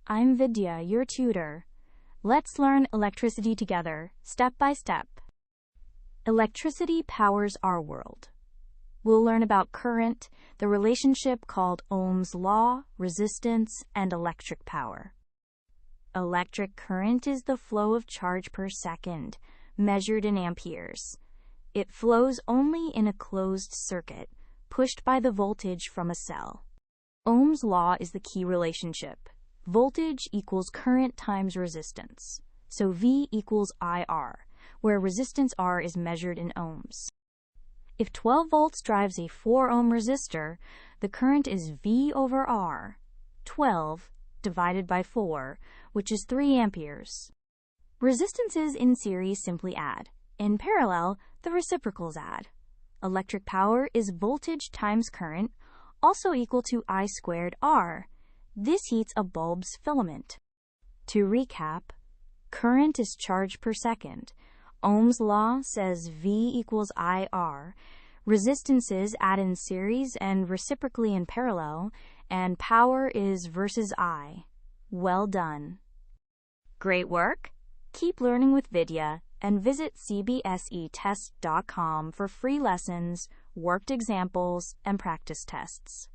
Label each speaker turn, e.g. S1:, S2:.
S1: I'm Vidya, your tutor. Let's learn electricity together, step by step. Electricity powers our world. We'll learn about current, the relationship called Ohm's law, resistance, and electric power. Electric current is the flow of charge per second, measured in amperes. It flows only in a closed circuit, pushed by the voltage from a cell. Ohm's law is the key relationship. Voltage equals current times resistance. So V equals IR, where resistance R is measured in ohms. If 12 volts drives a 4 ohm resistor, the current is V over R, 12 divided by 4, which is 3 amperes. Resistances in series simply add. In parallel, the reciprocals add. Electric power is voltage times current, also equal to I squared R. This heats a bulb's filament. To recap, current is charge per second. Ohm's law says V equals IR. Resistances add in series and reciprocally in parallel, and power is versus I. Well done. Great work! Keep learning with Vidya and visit CBSETest.com for free lessons, worked examples, and practice tests.